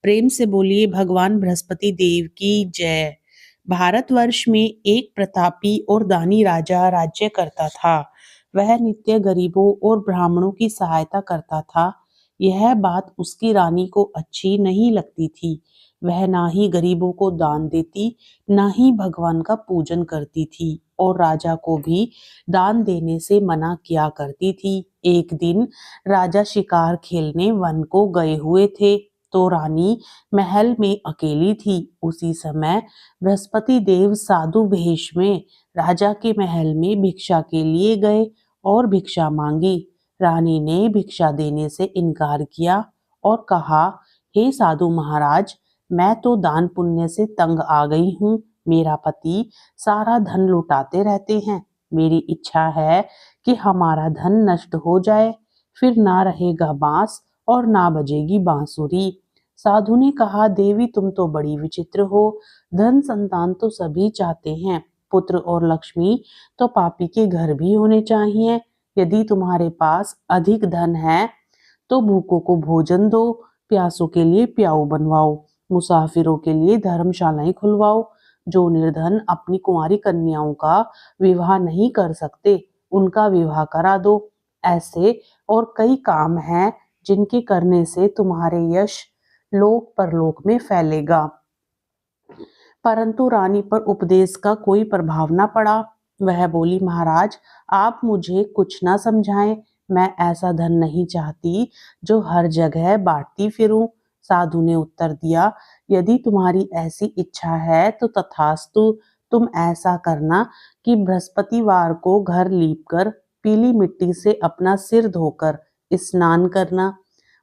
प्रेम से बोलिए भगवान बृहस्पति देव की जय। भारतवर्ष में एक प्रतापी और दानी राजा राज्य करता था। वह नित्य गरीबों और ब्राह्मणों की सहायता करता था। यह बात उसकी रानी को अच्छी नहीं लगती थी। वह ना ही गरीबों को दान देती, ना ही भगवान का पूजन करती थी और राजा को भी दान देने से मना किया करती थी। एक दिन राजा शिकार खेलने वन को गए हुए थे, तो रानी महल में अकेली थी। उसी समय बृहस्पति देव साधु वेश में राजा के महल में भिक्षा के लिए गए और भिक्षा मांगी। रानी ने भिक्षा देने से इनकार किया और कहा, हे साधु महाराज, मैं तो दान पुण्य से तंग आ गई हूँ। मेरा पति सारा धन लुटाते रहते हैं। मेरी इच्छा है कि हमारा धन नष्ट हो जाए, फिर ना रहेगा बांस और ना बजेगी बांसुरी। साधु ने कहा, देवी तुम तो बड़ी विचित्र हो। धन संतान तो सभी चाहते हैं, पुत्र और लक्ष्मी तो पापी के घर भी होने चाहिए। यदि तुम्हारे पास अधिक धन है तो भूखों को भोजन दो, प्यासों के लिए प्याऊ बनवाओ, मुसाफिरों के लिए धर्मशालाएं खुलवाओ। जो निर्धन अपनी कुंवारी कन्याओं का विवाह नहीं कर सकते, उनका विवाह करा दो। ऐसे और कई काम हैं जिनके करने से तुम्हारे यश लोक परलोक में फैलेगा। परंतु रानी पर उपदेश का कोई प्रभाव न पड़ा। वह बोली, महाराज आप मुझे कुछ ना समझाएं। मैं ऐसा धन नहीं चाहती जो हर जगह बांटती फिरूं। साधु ने उत्तर दिया, यदि तुम्हारी ऐसी इच्छा है तो तथास्तु। तुम ऐसा करना कि बृहस्पतिवार को घर लीपकर पीली मिट्टी से अपना सिर धोकर स्नान करना,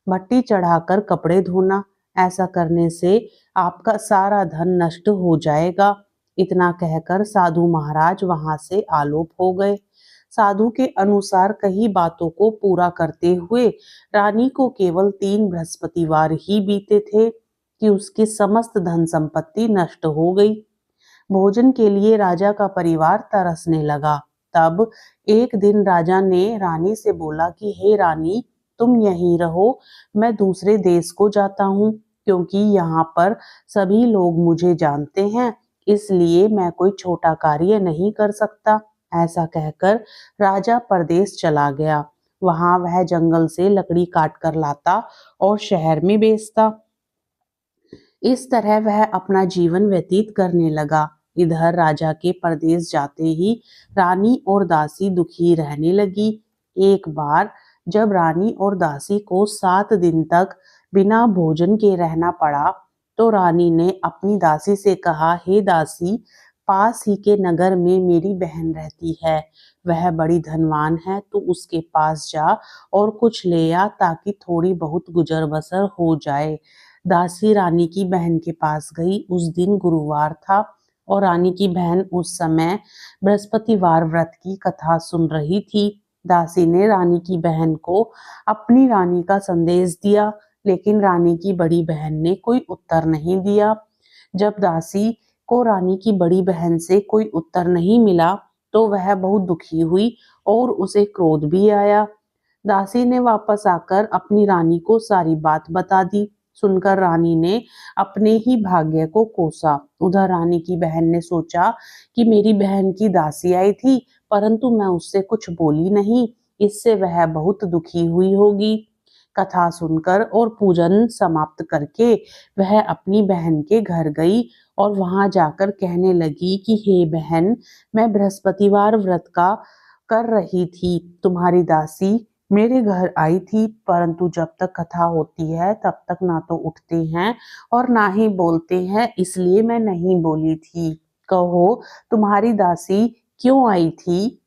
भट्टी चढ़ाकर कपड़े धोना। ऐसा करने से आपका सारा धन नष्ट हो जाएगा। इतना कहकर साधु महाराज वहां से आलोप हो गए। साधु के अनुसार कई बातों को पूरा करते हुए रानी को केवल 3 बृहस्पतिवार ही बीते थे कि उसकी समस्त धन संपत्ति नष्ट हो गई। भोजन के लिए राजा का परिवार तरसने लगा। तब एक दिन राजा ने रानी से बोला कि हे रानी, तुम यहीं रहो, मैं दूसरे देश को जाता हूँ, क्योंकि यहाँ पर सभी लोग मुझे जानते हैं, इसलिए मैं कोई छोटा कार्य नहीं कर सकता। ऐसा कहकर राजा परदेश चला गया। वहां वह जंगल से लकड़ी काट कर लाता और शहर में बेचता। इस तरह वह अपना जीवन व्यतीत करने लगा। इधर राजा के परदेश जाते ही रानी और दासी दुखी रहने लगी। एक बार जब रानी और दासी को 7 दिन तक बिना भोजन के रहना पड़ा, तो रानी ने अपनी दासी से कहा, हे दासी, पास ही के नगर में मेरी बहन रहती है। वह बड़ी धनवान है, तो उसके पास जा और कुछ ले आ, ताकि थोड़ी बहुत गुजर बसर हो जाए। दासी रानी की बहन के पास गई। उस दिन गुरुवार था और रानी की बहन उस समय बृहस्पतिवार व्रत की कथा सुन रही थी। दासी ने रानी की बहन को अपनी रानी का संदेश दिया, लेकिन रानी की बड़ी बहन ने कोई उत्तर नहीं दिया। जब दासी को रानी की बड़ी बहन से कोई उत्तर नहीं मिला, तो वह बहुत दुखी हुई और उसे क्रोध भी आया। दासी ने वापस आकर अपनी रानी को सारी बात बता दी। सुनकर रानी ने अपने ही भाग्य को कोसा। उधर रानी की बहन ने सोचा कि मेरी बहन की दासी आई थी, परंतु मैं उससे कुछ बोली नहीं, इससे वह बहुत दुखी हुई होगी। कथा सुनकर और पूजन समाप्त करके वह अपनी बहन के घर गई और वहां जाकर कहने लगी कि हे बहन, मैं बृहस्पतिवार व्रत का कर रही थी। तुम्हारी दासी मेरे घर आई थी, परंतु जब तक कथा होती है तब तक ना तो उठते हैं और ना ही बोलते हैं, इसलिए मैं नहीं बोली थी। कहो, तुम्हारी दासी क्यों आई थी?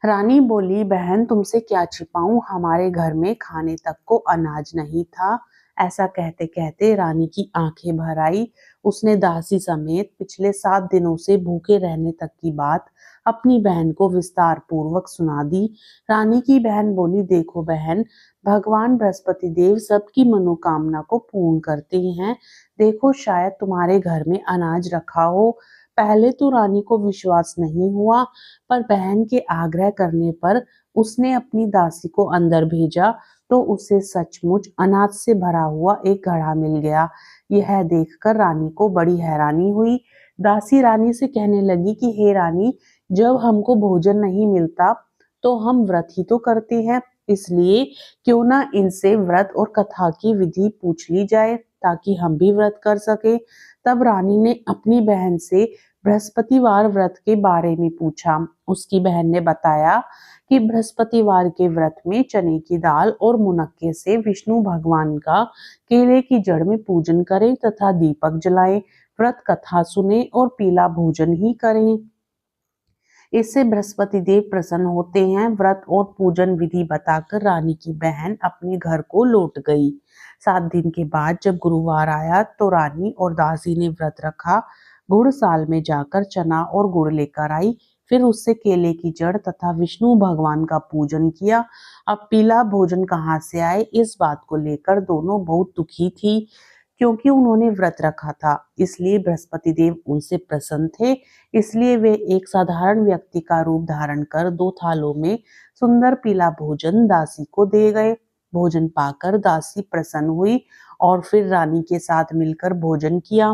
रानी बोली, बहन तुमसे क्या छिपाऊं, हमारे घर में खाने तक को अनाज नहीं था। ऐसा कहते कहते रानी की आंखें भर आई। उसने दासी समेत पिछले 7 दिनों से भूखे रहने तक की बात अपनी बहन को विस्तार पूर्वक सुना दी। रानी की बहन बोली, देखो बहन, भगवान बृहस्पति देव सबकी मनोकामना को पूर्ण करते हैं। देखो, शायद तुम्हारे घर में अनाज रखा हो। पहले तो रानी को विश्वास नहीं हुआ, पर बहन के आग्रह करने पर उसने अपनी दासी को अंदर भेजा तो उसे सचमुच अनाज से भरा हुआ एक घड़ा मिल गया। यह देखकर रानी को बड़ी हैरानी हुई। दासी रानी से कहने लगी कि हे रानी, जब हमको भोजन नहीं मिलता तो हम व्रत ही तो करते हैं, इसलिए क्यों ना इनसे व्रत और कथा की विधि पूछ ली जाए ताकि हम भी व्रत कर सके। तब रानी ने अपनी बहन से बृहस्पतिवार व्रत के बारे में पूछा। उसकी बहन ने बताया कि बृहस्पतिवार के व्रत में चने की दाल और मुनक्के से विष्णु भगवान का केले की जड़ में पूजन करें तथा दीपक जलाएं, व्रत कथा सुने और पीला भोजन ही करें। इससे बृहस्पति देव प्रसन्न होते हैं। व्रत और पूजन विधि बताकर रानी की बहन अपने घर को लौट गई। 7 दिन के बाद जब गुरुवार आया तो रानी और दासी ने व्रत रखा। गुड़साल में जाकर चना और गुड़ लेकर आई, फिर उससे केले की जड़ तथा विष्णु भगवान का पूजन किया। अब पीला भोजन कहाँ से आए, इस बात को लेकर दोनों बहुत दुखी थी, क्योंकि उन्होंने व्रत रखा था, इसलिए बृहस्पति देव उनसे प्रसन्न थे। इसलिए वे एक साधारण व्यक्ति का रूप धारण कर 2 थालों में सुंदर पीला भोजन दासी को दे गए। भोजन पाकर दासी प्रसन्न हुई और फिर रानी के साथ मिलकर भोजन किया।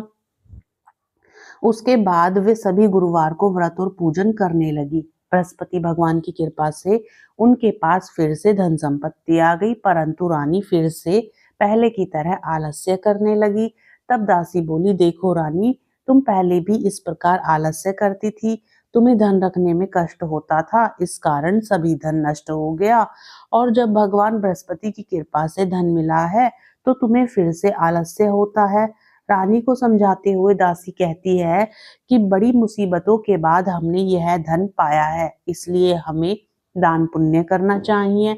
उसके बाद वे सभी गुरुवार को व्रत और पूजन करने लगी। बृहस्पति भगवान की कृपा से उनके पास फिर से धन संपत्ति आ गई, परंतु रानी फिर से पहले की तरह आलस्य करने लगी। तब दासी बोली, देखो रानी, तुम पहले भी इस प्रकार आलस्य करती थी, तुम्हें धन रखने में कष्ट होता था, इस कारण सभी धन नष्ट हो गया, और जब भगवान बृहस्पति की कृपा से धन मिला है तो तुम्हें फिर से आलस्य होता है। रानी को समझाते हुए दासी कहती है कि बड़ी मुसीबतों के बाद हमने यह धन पाया है, इसलिए हमें दान पुण्य करना चाहिए,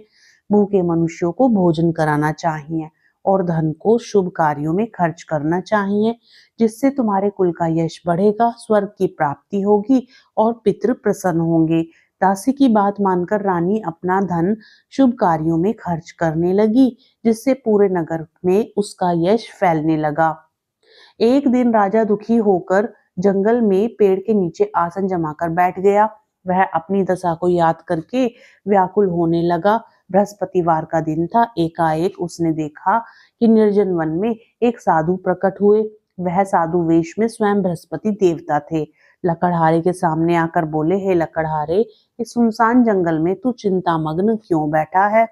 भूखे मनुष्यों को भोजन कराना चाहिए और धन को शुभ कार्यों में खर्च करना चाहिए, जिससे तुम्हारे कुल का यश बढ़ेगा, स्वर्ग की प्राप्ति होगी और पितृ प्रसन्न होंगे। दासी की बात मानकर रानी अपना धन शुभ कार्यों में खर्च करने लगी, जिससे पूरे नगर में उसका यश फैलने लगा। एक दिन राजा दुखी होकर जंगल में पेड़ के नीचे आसन जमाकर बैठ गया। वह अपनी दशा को याद करके व्याकुल होने लगा। बृहस्पतिवार का दिन था। एकाएक उसने देखा कि निर्जन वन में एक साधु प्रकट हुए। वह साधु वेश में स्वयं बृहस्पति देवता थे। लकड़हारे के सामने आकर बोले, हे लकड़हारे, इस सुनसान जंगल में तू चिंतामग्न क्यों बैठा है?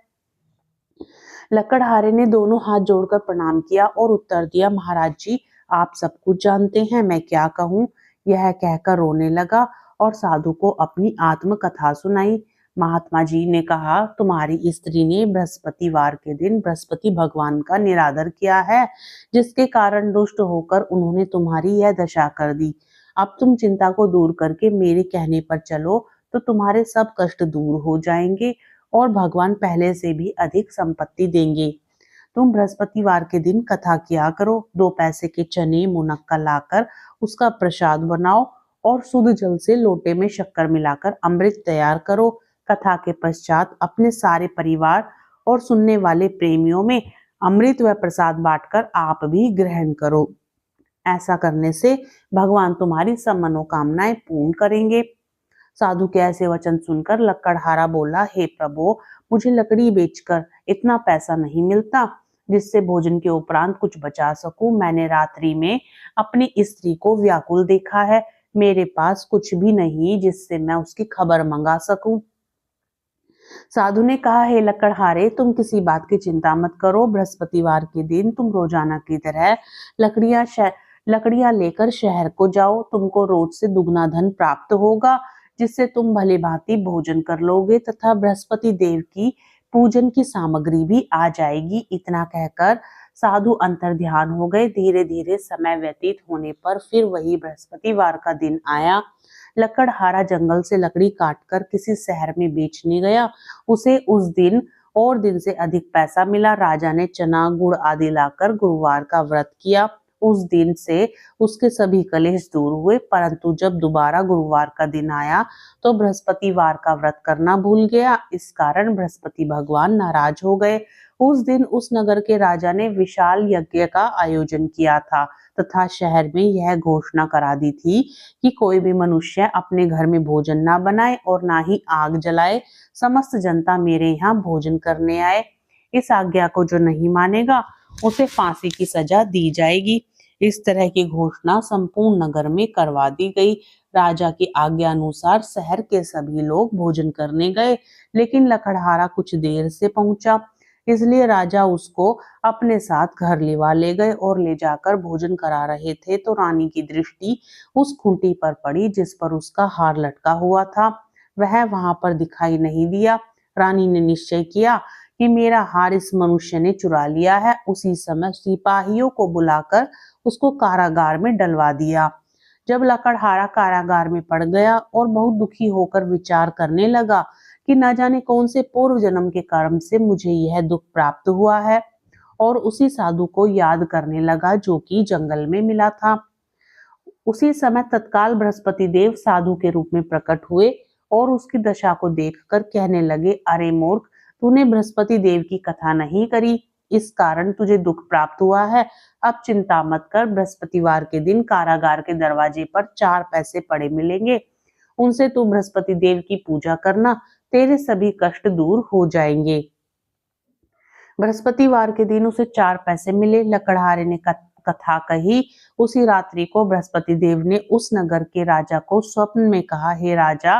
लकड़हारे ने दोनों हाथ जोड़कर प्रणाम किया और उत्तर दिया, महाराज जी, आप सब कुछ जानते हैं, मैं क्या कहूँ। यह कहकर रोने लगा और साधु को अपनी आत्म कथा सुनाई। महात्मा जी ने कहा, तुम्हारी स्त्री ने बृहस्पतिवार के दिन बृहस्पति भगवान का निरादर किया है, जिसके कारण दुष्ट होकर उन्होंने तुम्हारी यह दशा कर दी। अब तुम चिंता को दूर करके मेरे कहने पर चलो तो तुम्हारे सब कष्ट दूर हो जाएंगे और भगवान पहले से भी अधिक संपत्ति देंगे। तुम बृहस्पतिवार के दिन कथा किया करो। 2 पैसे के चने मुनक्का लाकर उसका प्रसाद बनाओ और शुद्ध जल से लोटे में शक्कर मिलाकर अमृत तैयार करो। कथा के पश्चात अपने सारे परिवार और सुनने वाले प्रेमियों में अमृत व प्रसाद बांटकर आप भी ग्रहण करो। ऐसा करने से भगवान तुम्हारी सब मनोकामनाएं पूर्ण करेंगे। साधु के ऐसे वचन सुनकर लकड़हारा बोला, हे प्रभु, मुझे लकड़ी बेचकर इतना पैसा नहीं मिलता जिससे भोजन के उपरांत कुछ बचा सकूं। मैंने रात्रि में अपनी स्त्री को व्याकुल देखा है, मेरे पास कुछ भी नहीं जिससे मैं उसकी खबर मंगा सकूं। साधु ने कहा, हे लकड़हारे, तुम किसी बात की चिंता मत करो। बृहस्पतिवार के दिन तुम रोजाना की तरह लकड़ियां लेकर शहर को जाओ। तुमको रोज से दुगना धन प्राप्त होगा, जिससे तुम भली भांति भोजन कर लोगे तथा बृहस्पति देव की पूजन की सामग्री भी आ जाएगी। इतना कहकर साधु अंतर ध्यान हो गए। धीरे धीरे समय व्यतीत होने पर फिर वही बृहस्पतिवार का दिन आया। लकड़हारा जंगल से लकड़ी काटकर किसी शहर में बेचने गया। उसे उस दिन और दिन से अधिक पैसा मिला। राजा ने चना गुड़ आदि लाकर गुरुवार का व्रत किया। उस दिन से उसके सभी कलेश दूर हुए, परंतु जब दोबारा गुरुवार का दिन आया तो बृहस्पतिवार का व्रत करना भूल गया। इस कारण बृहस्पति भगवान नाराज हो गए। उस दिन उस नगर के राजा ने विशाल यज्ञ का आयोजन किया था तथा शहर में यह घोषणा करा दी थी कि कोई भी मनुष्य अपने घर में भोजन ना बनाए और ना ही आग जलाए। समस्त जनता मेरे यहाँ भोजन करने आए। इस आज्ञा को जो नहीं मानेगा उसे फांसी की सजा दी जाएगी। इस तरह की घोषणा संपूर्ण नगर में करवा दी गई। राजा की आज्ञा अनुसार शहर के सभी लोग भोजन करने गए, लेकिन लकड़हारा कुछ देर से पहुंचा, इसलिए राजा उसको अपने साथ घर लिवा ले गए और ले जाकर भोजन करा रहे थे तो रानी की दृष्टि उस खूंटी पर पड़ी जिस पर उसका हार लटका हुआ था। वह वहां पर दिखाई नहीं दिया। रानी ने निश्चय किया कि मेरा हार इस मनुष्य ने चुरा लिया है। उसी समय सिपाहियों को बुलाकर उसको कारागार में डलवा दिया। जब लकड़हारा कारागार में पड़ गया और बहुत दुखी होकर विचार करने लगा कि न जाने कौन से पूर्व जन्म के कर्म से मुझे यह दुख प्राप्त हुआ है, और उसी साधु को याद करने लगा जो कि जंगल में मिला था। उसी समय तत्काल बृहस्पति देव साधु के रूप में प्रकट हुए और उसकी दशा को देखकर कहने लगे, अरे मूर्ख, तूने बृहस्पति देव की कथा नहीं करी, इस कारण तुझे दुख प्राप्त हुआ है। अब चिंता मत कर, बृहस्पतिवार के दिन कारागार के दरवाजे पर 4 पैसे पड़े मिलेंगे, उनसे तू बृहस्पति देव की पूजा करना, तेरे सभी कष्ट दूर हो जाएंगे। बृहस्पतिवार के दिन उसे 4 पैसे मिले। लकड़हारे ने कथा कही। उसी रात्रि को बृहस्पति देव ने उस नगर के राजा को स्वप्न में कहा, हे राजा,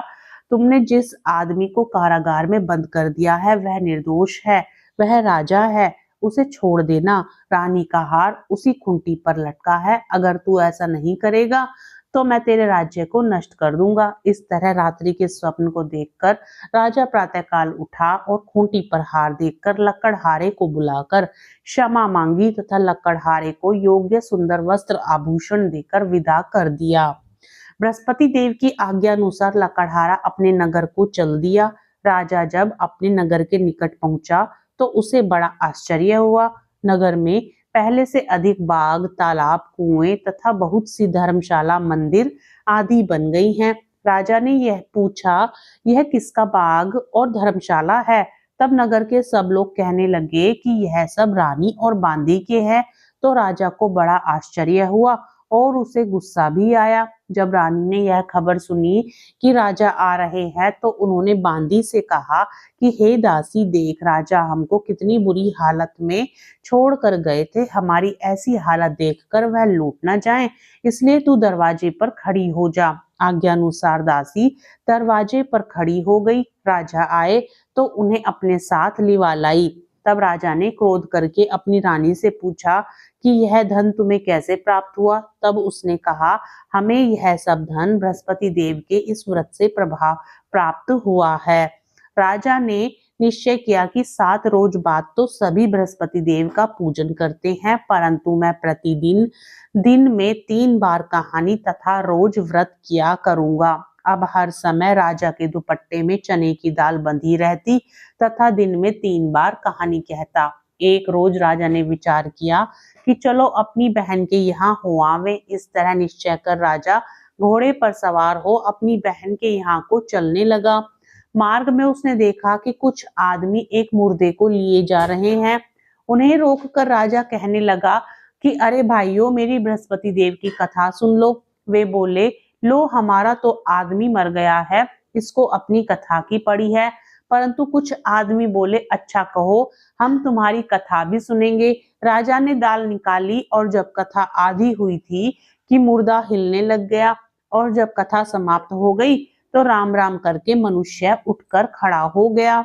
तुमने जिस आदमी को कारागार में बंद कर दिया है वह निर्दोष है, वह राजा है, उसे छोड़ देना। रानी का हार उसी खूंटी पर लटका है, अगर तू ऐसा नहीं करेगा तो मैं तेरे राज्य को नष्ट कर दूंगा। इस तरह रात्रि के स्वप्न को देखकर राजा प्रातःकाल उठा और खूंटी पर हार देखकर लकड़हारे को बुलाकर क्षमा मांगी तथा लकड़हारे को योग्य सुंदर वस्त्र आभूषण देकर विदा कर दिया। बृहस्पति देव की आज्ञा अनुसार लकड़हारा अपने नगर को चल दिया। राजा जब अपने नगर के निकट पहुंचा तो उसे बड़ा आश्चर्य हुआ। नगर में पहले से अधिक बाग, तालाब, कुएं तथा बहुत सी धर्मशाला, मंदिर आदि बन गई हैं। राजा ने यह पूछा, यह किसका बाग और धर्मशाला है? तब नगर के सब लोग कहने लगे कि यह सब रानी और बांदी के हैं। तो राजा को बड़ा आश्चर्य हुआ और उसे गुस्सा भी आया। जब रानी ने यह खबर सुनी कि राजा आ रहे हैं तो उन्होंने बांदी से कहा कि हे दासी, देख राजा हमको कितनी बुरी हालत में छोड़ कर गए थे, हमारी ऐसी हालत देखकर वह लौट न जाएं, इसलिए तू दरवाजे पर खड़ी हो जा। आज्ञानुसार दासी दरवाजे पर खड़ी हो गई। राजा आए तो उन्हें अपने साथ लिवा लाई। तब राजा ने क्रोध करके अपनी रानी से पूछा कि यह धन तुम्हें कैसे प्राप्त हुआ? तब उसने कहा, हमें यह सब धन बृहस्पति देव के इस व्रत से प्रभाव प्राप्त हुआ है। राजा ने निश्चय किया कि 7 रोज बाद तो सभी बृहस्पति देव का पूजन करते हैं, परंतु मैं प्रतिदिन दिन में 3 बार कहानी तथा रोज व्रत किया करूंगा। अब हर समय राजा के दुपट्टे में चने की दाल बंधी रहती तथा दिन में 3 बार कहानी कहता। एक रोज राजा ने विचार किया कि चलो अपनी बहन के यहाँ हो आवे। इस तरह निश्चय कर राजा घोड़े पर सवार हो अपनी बहन के यहाँ को चलने लगा। मार्ग में उसने देखा कि कुछ आदमी एक मुर्दे को लिए जा रहे हैं। उन्हें रोककर राजा कहने लगा कि अरे भाइयों, मेरी बृहस्पति देव की कथा सुन लो। वे बोले, लो, हमारा तो आदमी मर गया है, इसको अपनी कथा की पड़ी है। परंतु कुछ आदमी बोले, अच्छा कहो, हम तुम्हारी कथा भी सुनेंगे। राजा ने दाल निकाली और जब कथा आधी हुई थी कि मुर्दा हिलने लग गया, और जब कथा समाप्त हो गई तो राम राम करके मनुष्य उठकर खड़ा हो गया।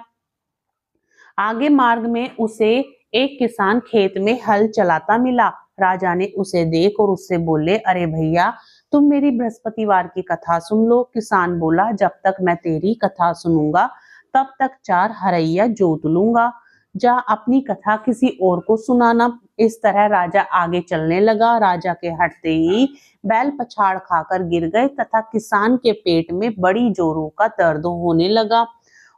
आगे मार्ग में उसे एक किसान खेत में हल चलाता मिला। राजा ने उसे देख और उससे बोले, अरे भैया, तुम मेरी बृहस्पतिवार की कथा सुन लो। किसान बोला, जब तक मैं तेरी कथा सुनूंगा तब तक 4 हरैया जोत लूंगा, जा अपनी कथा किसी और को सुनाना। इस तरह राजा आगे चलने लगा। राजा के हटते ही बैल पछाड़ खाकर गिर गए तथा किसान के पेट में बड़ी जोरों का दर्द होने लगा।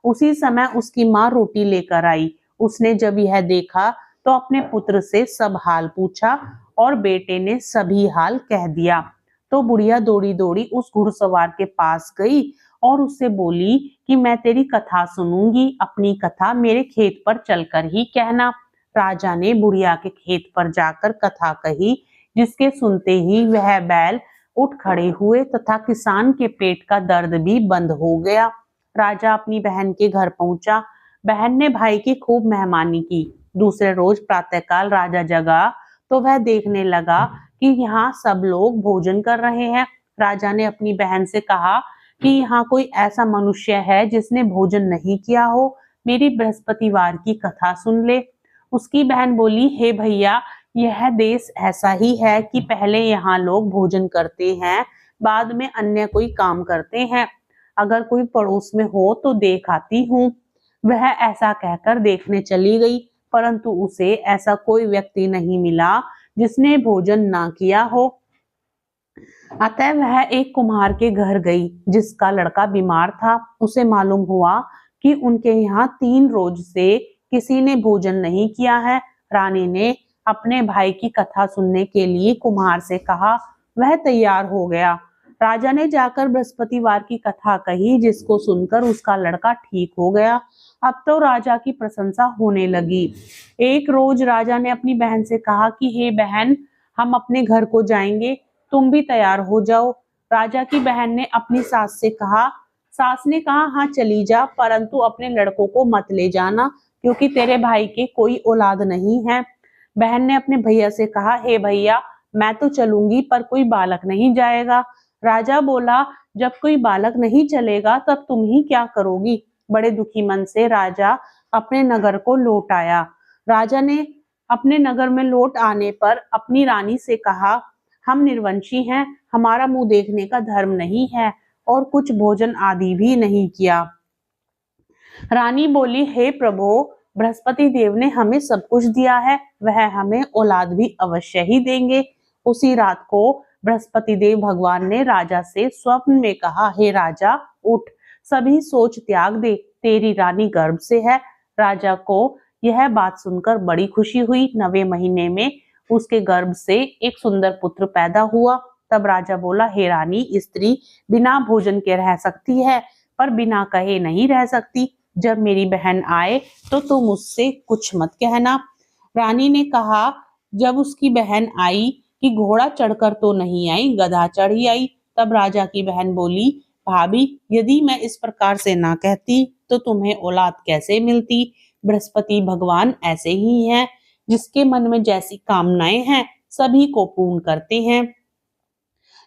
उसी समय उसकी माँ रोटी लेकर आई। उसने जब यह देखा तो अपने पुत्र से सब हाल पूछा और बेटे ने सभी हाल कह दिया। तो बुढ़िया दौड़ी दौड़ी उस घुड़सवार के पास गई और उससे बोली कि मैं तेरी कथा सुनूंगी, अपनी कथा मेरे खेत पर चलकर ही कहना। राजा ने बुढ़िया के खेत पर जाकर कथा कही, जिसके सुनते ही वह बैल उठ खड़े हुए तथा किसान के पेट का दर्द भी बंद हो गया। राजा अपनी बहन के घर पहुंचा। बहन ने भाई की खूब मेहमानी की। दूसरे रोज प्रातःकाल राजा जगा तो वह देखने लगा कि यहाँ सब लोग भोजन कर रहे हैं। राजा ने अपनी बहन से कहा कि यहाँ कोई ऐसा मनुष्य है जिसने भोजन नहीं किया हो, मेरी बृहस्पतिवार की कथा सुन ले। उसकी बहन बोली, हे भैया, यह देश ऐसा ही है कि पहले यहाँ लोग भोजन करते हैं, बाद में अन्य कोई काम करते हैं। अगर कोई पड़ोस में हो तो देख आती हूँ। वह ऐसा कहकर देखने चली गई, परंतु उसे ऐसा कोई व्यक्ति नहीं मिला जिसने भोजन ना किया हो। अतः वह एक कुम्हार के घर गई जिसका लड़का बीमार था। उसे मालूम हुआ कि उनके यहाँ 3 रोज से किसी ने भोजन नहीं किया है। रानी ने अपने भाई की कथा सुनने के लिए कुम्हार से कहा। वह तैयार हो गया। राजा ने जाकर बृहस्पतिवार की कथा कही, जिसको सुनकर उसका लड़का ठीक हो गया। अब तो राजा की प्रशंसा होने लगी। एक रोज राजा ने अपनी बहन से कहा कि हे बहन, हम अपने घर को जाएंगे, तुम भी तैयार हो जाओ। राजा की बहन ने अपनी सास से कहा। सास ने कहा, हाँ चली जा, परंतु अपने लड़कों को मत ले जाना, क्योंकि तेरे भाई के कोई औलाद नहीं है। बहन ने अपने भैया से कहा, हे भैया, मैं तो चलूंगी पर कोई बालक नहीं जाएगा। राजा बोला, जब कोई बालक नहीं चलेगा तब तुम ही क्या करोगी। बड़े दुखी मन से राजा अपने नगर को लौट आया। राजा ने अपने नगर में लौट आने पर अपनी रानी से कहा, हम निर्वंशी हैं, हमारा मुंह देखने का धर्म नहीं है और कुछ भोजन आदि भी नहीं किया। रानी बोली, हे प्रभु, बृहस्पति देव ने हमें सब कुछ दिया है, वह हमें औलाद भी अवश्य ही देंगे। उसी रात को बृहस्पति देव भगवान ने राजा से स्वप्न में कहा, हे राजा, उठ, सभी सोच त्याग दे, तेरी रानी गर्भ से है। राजा को यह बात सुनकर बड़ी खुशी हुई। 9वें महीने में उसके गर्भ से एक सुंदर पुत्र पैदा हुआ। तब राजा बोला, हे रानी, स्त्री बिना भोजन के रह सकती है, पर बिना कहे नहीं रह सकती। जब मेरी बहन आए तो तुम उससे कुछ मत कहना। रानी ने कहा। जब उसकी बहन आई कि घोड़ा चढ़कर तो नहीं आई, गधा चढ़ ही आई। तब राजा की बहन बोली, भाभी, यदि मैं इस प्रकार से ना कहती तो तुम्हें औलाद कैसे मिलती। बृहस्पति भगवान ऐसे ही हैं, जिसके मन में जैसी कामनाएं हैं सभी को पूर्ण करते हैं।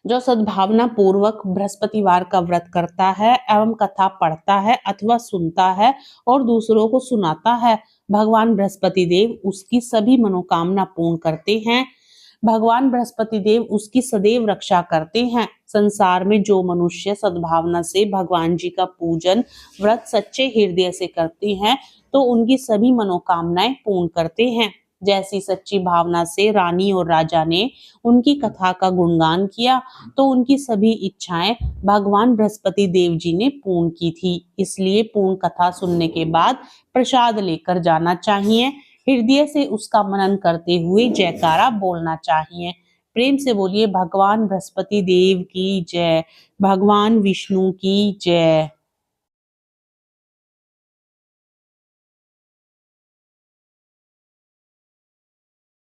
जो सद्भावना पूर्वक बृहस्पतिवार का व्रत करता है एवं कथा पढ़ता है अथवा सुनता है और दूसरों को सुनाता है, भगवान बृहस्पति देव उसकी सभी मनोकामना पूर्ण करते हैं। भगवान बृहस्पति देव उसकी सदैव रक्षा करते हैं। संसार में जो मनुष्य सद्भावना से भगवान जी का पूजन व्रत सच्चे हृदय से करते हैं तो उनकी सभी मनोकामनाएं पूर्ण करते हैं। जैसी सच्ची भावना से रानी और राजा ने उनकी कथा का गुणगान किया तो उनकी सभी इच्छाएं भगवान बृहस्पति देव जी ने पूर्ण की थी। इसलिए पूर्ण कथा सुनने के बाद प्रसाद लेकर जाना चाहिए। हृदय से उसका मनन करते हुए जयकारा बोलना चाहिए। प्रेम से बोलिए, भगवान बृहस्पति देव की जय, भगवान विष्णु की जय।